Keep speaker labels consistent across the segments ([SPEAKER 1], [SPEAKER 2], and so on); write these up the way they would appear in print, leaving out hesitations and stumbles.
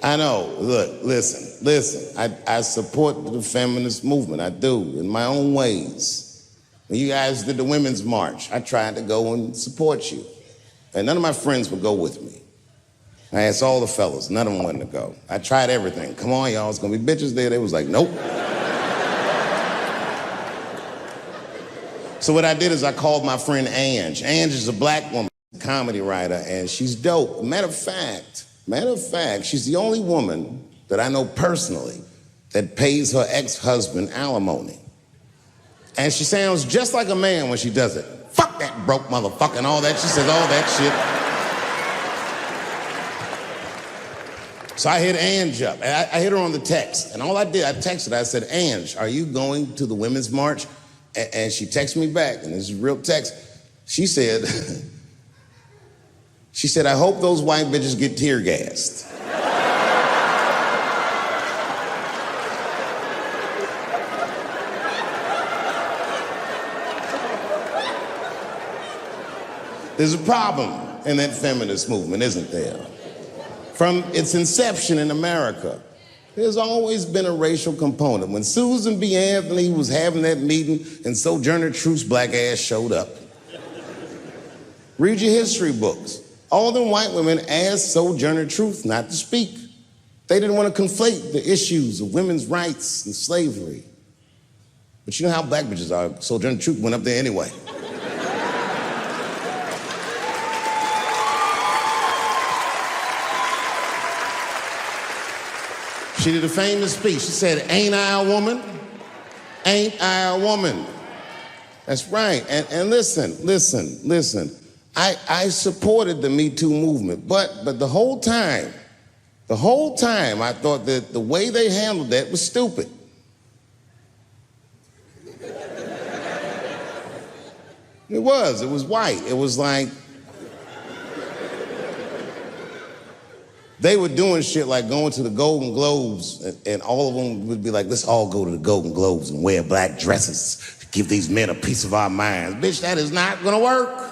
[SPEAKER 1] I know. Look, listen. I support the feminist movement. I do, in my own ways. When you guys did the Women's March, I tried to go and support you. And none of my friends would go with me. I asked all the fellas, none of them wanted to go. I tried everything. Come on, y'all, it's gonna be bitches there. They was like, nope. So what I did is I called my friend Ange. Ange is a black woman, comedy writer, and she's dope. Matter of fact, she's the only woman that I know personally that pays her ex-husband alimony. And she sounds just like a man when she does it. Fuck that broke motherfucker and all that. She says all that shit. So I hit Ange up. I hit her on the text. And all I did, I texted her. I said, Ange, are you going to the Women's March? And she texted me back, and this is real text. She said, I hope those white bitches get tear gassed. There's a problem in that feminist movement, isn't there? From its inception in America, there's always been a racial component. When Susan B. Anthony was having that meeting and Sojourner Truth's black ass showed up, read your history books. All them white women asked Sojourner Truth not to speak. They didn't want to conflate the issues of women's rights and slavery. But you know how black bitches are. Sojourner Truth went up there anyway. She did a famous speech. She said, ain't I a woman? Ain't I a woman? That's right. And listen. I supported the Me Too movement, but the whole time, I thought that the way they handled that was stupid. It was white. It was like, they were doing shit like going to the Golden Globes, and all of them would be like, let's all go to the Golden Globes and wear black dresses to give these men a piece of our minds. Bitch, that is not gonna work.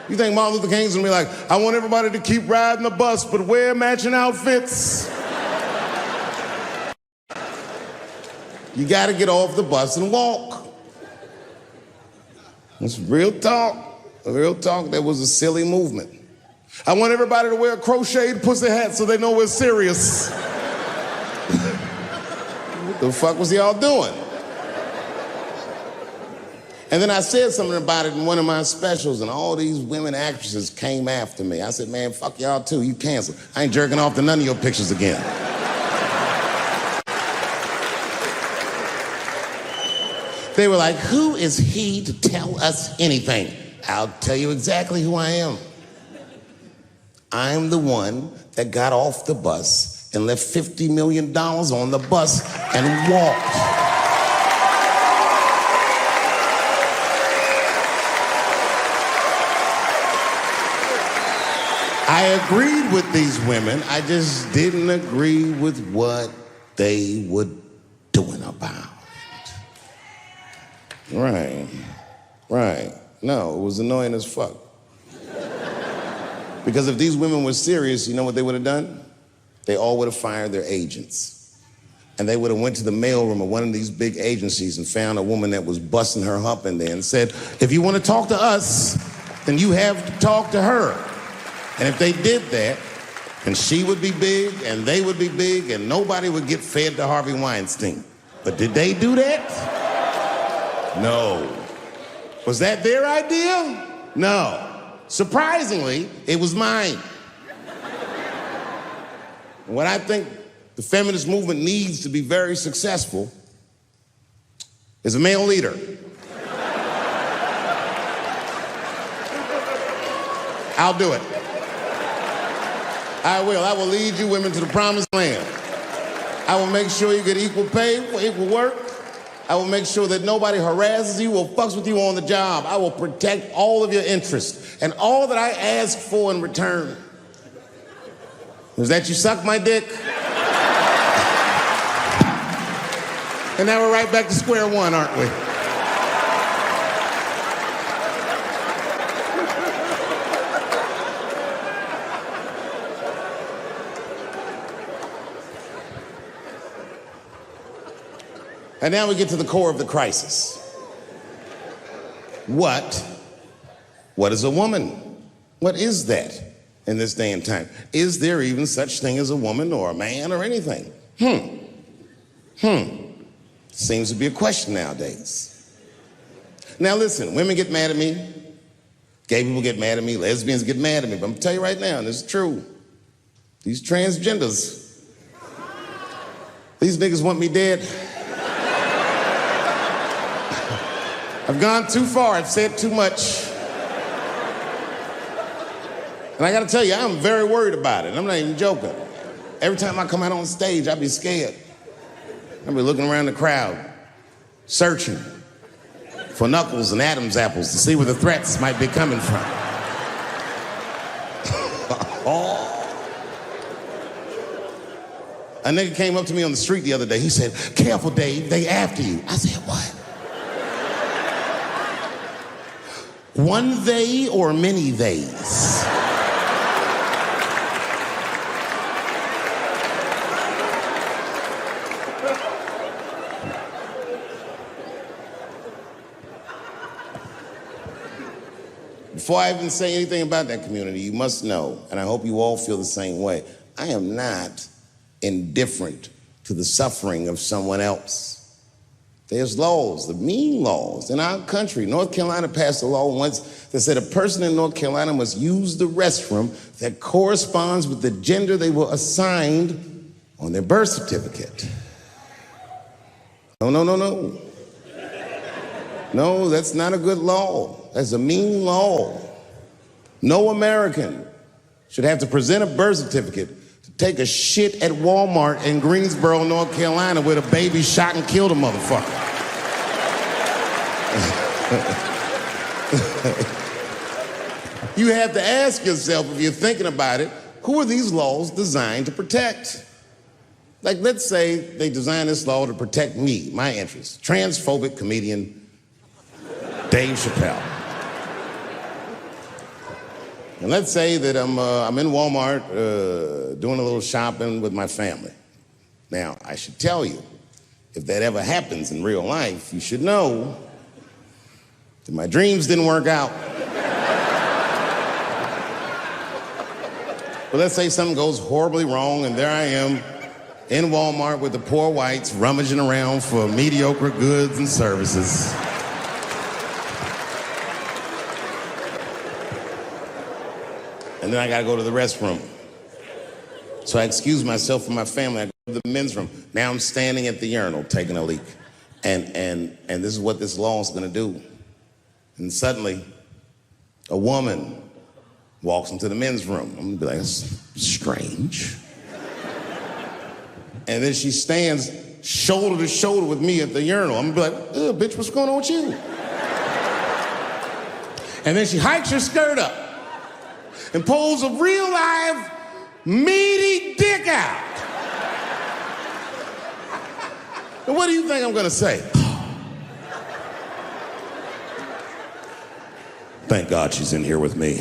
[SPEAKER 1] You think Martin Luther King's gonna be like, I want everybody to keep riding the bus, but wear matching outfits? You gotta get off the bus and walk. It's real talk. Real talk, that was a silly movement. I want everybody to wear a crocheted pussy hat so they know we're serious. What the fuck was y'all doing? And then I said something about it in one of my specials, and all these women actresses came after me. I said, man, fuck y'all too, you canceled. I ain't jerking off to none of your pictures again. They were like, who is he to tell us anything? I'll tell you exactly who I am. I'm the one that got off the bus and left $50 million on the bus and walked. I agreed with these women. I just didn't agree with what they were doing about it. Right. No, it was annoying as fuck. Because if these women were serious, you know what they would have done? They all would have fired their agents. And they would have went to the mailroom of one of these big agencies and found a woman that was busting her hump in there and said, if you want to talk to us, then you have to talk to her. And if they did that, then she would be big and they would be big and nobody would get fed to Harvey Weinstein. But did they do that? No. Was that their idea? No. Surprisingly, it was mine. What I think the feminist movement needs to be very successful is a male leader. I'll do it. I will. I will lead you women to the promised land. I will make sure you get equal pay for equal work. I will make sure that nobody harasses you or fucks with you on the job. I will protect all of your interests. And all that I ask for in return is that you suck my dick. And now we're right back to square one, aren't we? And now we get to the core of the crisis. What is a woman? What is that in this day and time? Is there even such thing as a woman or a man or anything? Seems to be a question nowadays. Now listen, women get mad at me, gay people get mad at me, lesbians get mad at me, but I'm gonna tell you right now, and this is true, these transgenders, these niggas want me dead. I've gone too far, I've said too much. And I gotta tell you, I'm very worried about it. I'm not even joking. Every time I come out on stage, I be scared. I be looking around the crowd, searching for knuckles and Adam's apples to see where the threats might be coming from. A nigga came up to me on the street the other day. He said, "Careful, Dave, they after you." I said, "What? One they or many theys?" Before I even say anything about that community, you must know, and I hope you all feel the same way, I am not indifferent to the suffering of someone else. There's laws, the mean laws in our country. North Carolina passed a law once that said a person in North Carolina must use the restroom that corresponds with the gender they were assigned on their birth certificate. No. No, that's not a good law. That's a mean law. No American should have to present a birth certificate to take a shit at Walmart in Greensboro, North Carolina, where the baby shot and killed a motherfucker. You have to ask yourself, if you're thinking about it, who are these laws designed to protect? Like, let's say they designed this law to protect me, my interests. Transphobic comedian Dave Chappelle. And let's say that I'm in Walmart doing a little shopping with my family. Now, I should tell you, if that ever happens in real life, you should know that my dreams didn't work out. But let's say something goes horribly wrong, and there I am in Walmart with the poor whites rummaging around for mediocre goods and services. And then I gotta go to the restroom. So I excuse myself from my family. I go to the men's room. Now I'm standing at the urinal taking a leak. And this is what this law is gonna do. And suddenly, a woman walks into the men's room. I'm gonna be like, that's strange. And then she stands shoulder to shoulder with me at the urinal. I'm gonna be like, ugh, bitch, what's going on with you? And then she hikes her skirt up and pulls a real live, meaty dick out. And what do you think I'm gonna say? Thank God she's in here with me.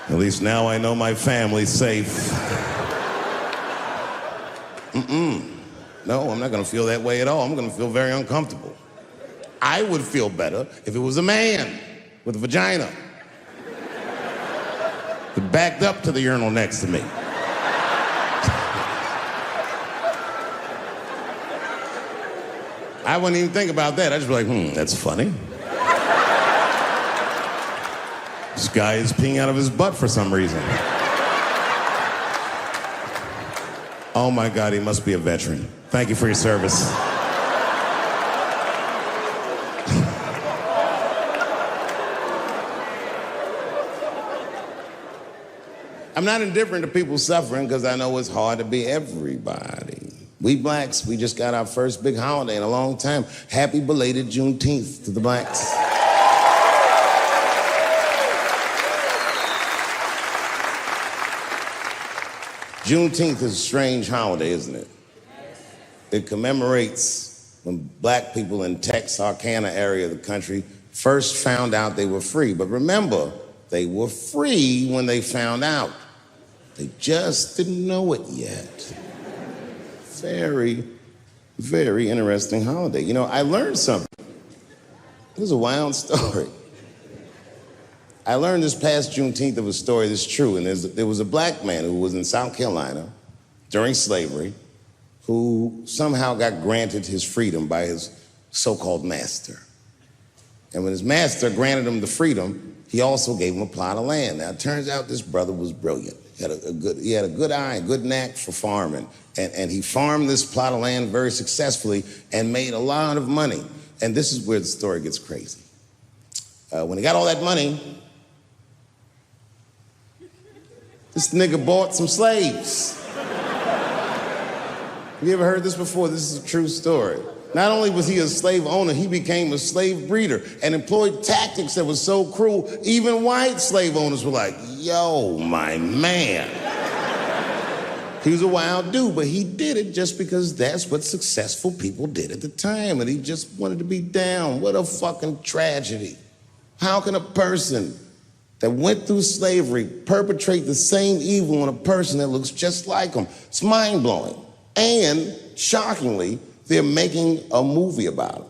[SPEAKER 1] At least now I know my family's safe. No, I'm not gonna feel that way at all. I'm gonna feel very uncomfortable. I would feel better if it was a man with a vagina that backed up to the urinal next to me. I wouldn't even think about that. I'd just be like, that's funny. This guy is peeing out of his butt for some reason. Oh my God, he must be a veteran. Thank you for your service. I'm not indifferent to people suffering because I know it's hard to be everybody. We blacks, we just got our first big holiday in a long time. Happy belated Juneteenth to the blacks. Juneteenth is a strange holiday, isn't it? It commemorates when black people in Texarkana area of the country first found out they were free. But remember, they were free when they found out. They just didn't know it yet. Very, Very interesting holiday. You know, I learned something. This is a wild story. I learned this past Juneteenth of a story that's true, and there was a black man who was in South Carolina during slavery who somehow got granted his freedom by his so-called master. And when his master granted him the freedom, he also gave him a plot of land. Now, it turns out this brother was brilliant. He had a good eye, a good knack for farming. And he farmed this plot of land very successfully and made a lot of money. And this is where the story gets crazy. When he got all that money, this nigga bought some slaves. Have you ever heard this before? This is a true story. Not only was he a slave owner, he became a slave breeder and employed tactics that were so cruel, even white slave owners were like, yo, my man. He was a wild dude, but he did it just because that's what successful people did at the time, and he just wanted to be down. What a fucking tragedy. How can a person that went through slavery perpetrate the same evil on a person that looks just like him? It's mind-blowing. And, shockingly, they're making a movie about him.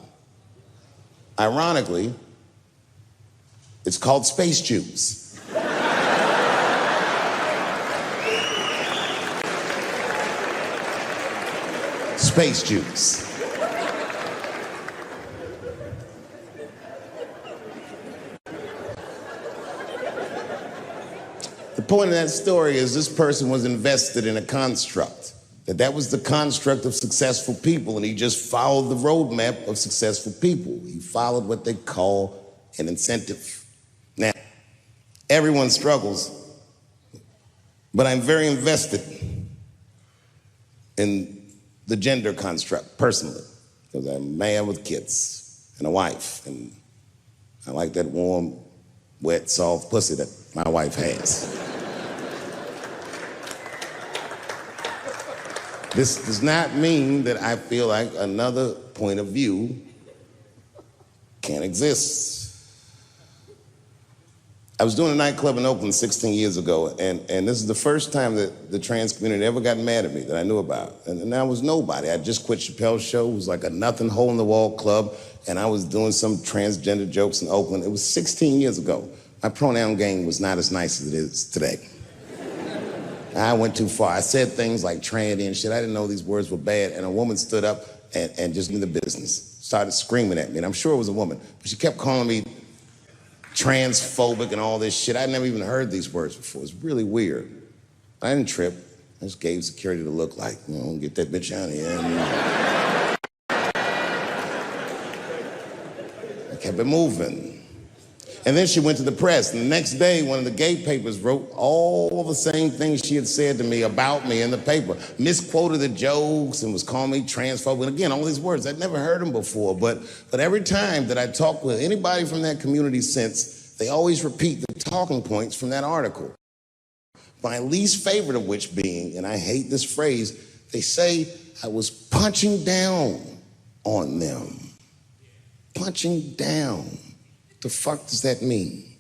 [SPEAKER 1] Ironically, it's called Space Juice. Space Juice. The point of that story is this person was invested in a construct. That was the construct of successful people, and he just followed the roadmap of successful people. He followed what they call an incentive. Now, everyone struggles, but I'm very invested in the gender construct, personally, because I'm a man with kids and a wife, and I like that warm, wet, soft pussy that my wife has. This does not mean that I feel like another point of view can't exist. I was doing a nightclub in Oakland 16 years ago, and this is the first time that the trans community ever got mad at me that I knew about. And I was nobody. I just quit Chappelle's show. It was like a nothing hole-in-the-wall club, and I was doing some transgender jokes in Oakland. It was 16 years ago. My pronoun game was not as nice as it is today. I went too far. I said things like tranny and shit. I didn't know these words were bad. And a woman stood up and just in the business, started screaming at me. And I'm sure it was a woman, but she kept calling me transphobic and all this shit. I'd never even heard these words before. It's really weird. I didn't trip. I just gave security the look like, you know, get that bitch out of here. I kept it moving. And then she went to the press, and the next day, one of the gay papers wrote all the same things she had said to me about me in the paper. Misquoted the jokes and was calling me transphobic. And again, all these words, I'd never heard them before, but every time that I talked with anybody from that community since, they always repeat the talking points from that article. My least favorite of which being, and I hate this phrase, they say I was punching down on them. Punching down. The fuck does that mean?